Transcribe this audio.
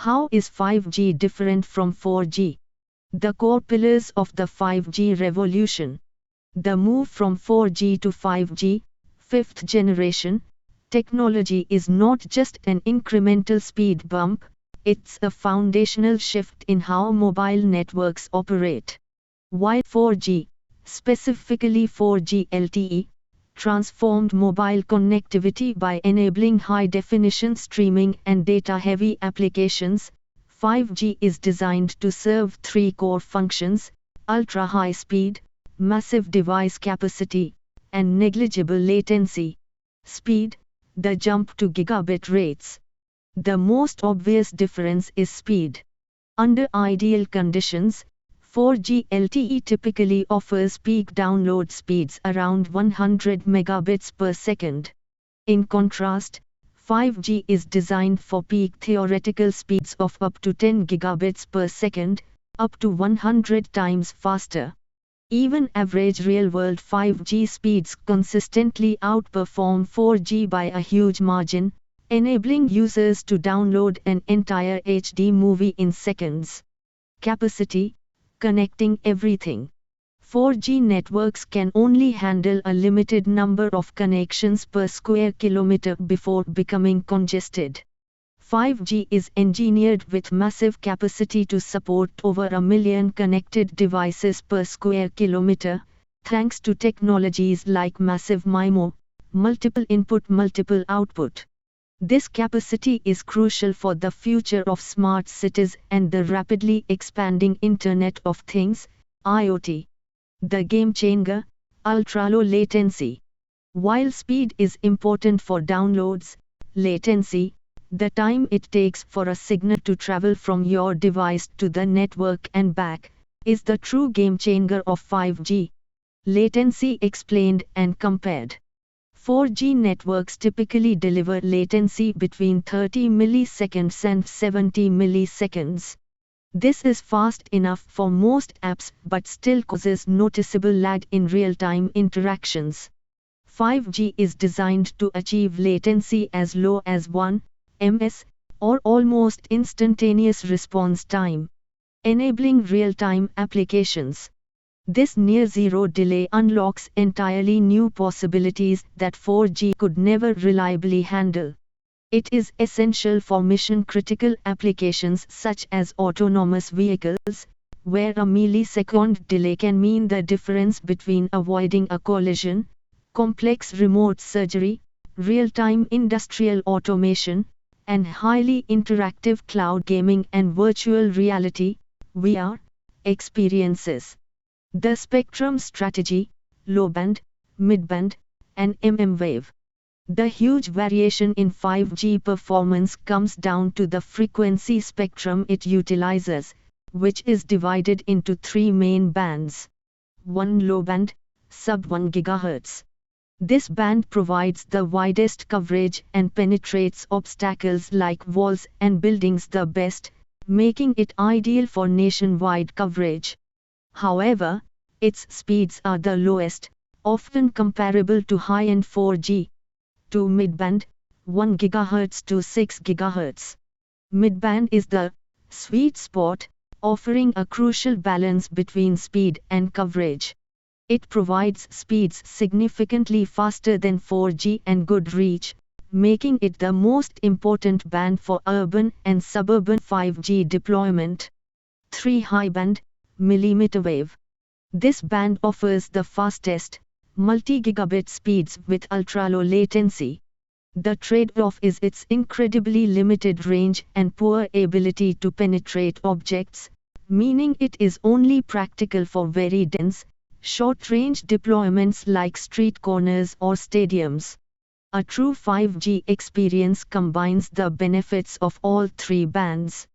How is 5G different from 4G? The core pillars of the 5G revolution. The move from 4G to 5G, fifth generation, technology is not just an incremental speed bump, it's a foundational shift in how mobile networks operate. While 4G, specifically 4G LTE, transformed mobile connectivity by enabling high-definition streaming and data-heavy applications, 5G is designed to serve three core functions: ultra-high speed, massive device capacity, and negligible latency. Speed, the jump to gigabit rates. The most obvious difference is speed. Under ideal conditions, 4G LTE typically offers peak download speeds around 100 megabits per second. In contrast, 5G is designed for peak theoretical speeds of up to 10 gigabits per second, up to 100 times faster. Even average real-world 5G speeds consistently outperform 4G by a huge margin, enabling users to download an entire HD movie in seconds. Capacity, connecting everything. 4G networks can only handle a limited number of connections per square kilometer before becoming congested. 5G is engineered with massive capacity to support over 1 million connected devices per square kilometer, thanks to technologies like Massive MIMO, multiple input multiple output. This capacity is crucial for the future of smart cities and the rapidly expanding Internet of Things, IoT. The game changer, ultra-low latency. While speed is important for downloads, latency, the time it takes for a signal to travel from your device to the network and back, is the true game changer of 5G. Latency explained and compared. 4G networks typically deliver latency between 30 milliseconds and 70 milliseconds. This is fast enough for most apps but still causes noticeable lag in real-time interactions. 5G is designed to achieve latency as low as 1 ms, or almost instantaneous response time, enabling real-time applications. This near-zero delay unlocks entirely new possibilities that 4G could never reliably handle. It is essential for mission-critical applications such as autonomous vehicles, where a millisecond delay can mean the difference between avoiding a collision, complex remote surgery, real-time industrial automation, and highly interactive cloud gaming and virtual reality (VR) experiences. The spectrum strategy, low-band, mid-band, and mmWave. The huge variation in 5G performance comes down to the frequency spectrum it utilizes, which is divided into three main bands. 1 low-band, sub-1 GHz. This band provides the widest coverage and penetrates obstacles like walls and buildings the best, making it ideal for nationwide coverage. However, its speeds are the lowest, often comparable to high-end 4G. 2 midband, 1 GHz to 6 GHz. Midband is the sweet spot, offering a crucial balance between speed and coverage. It provides speeds significantly faster than 4G and good reach, making it the most important band for urban and suburban 5G deployment. 3 high-band, millimeter wave. This band offers the fastest, multi-gigabit speeds with ultra-low latency. The trade-off is its incredibly limited range and poor ability to penetrate objects, meaning it is only practical for very dense, short-range deployments like street corners or stadiums. A true 5G experience combines the benefits of all three bands.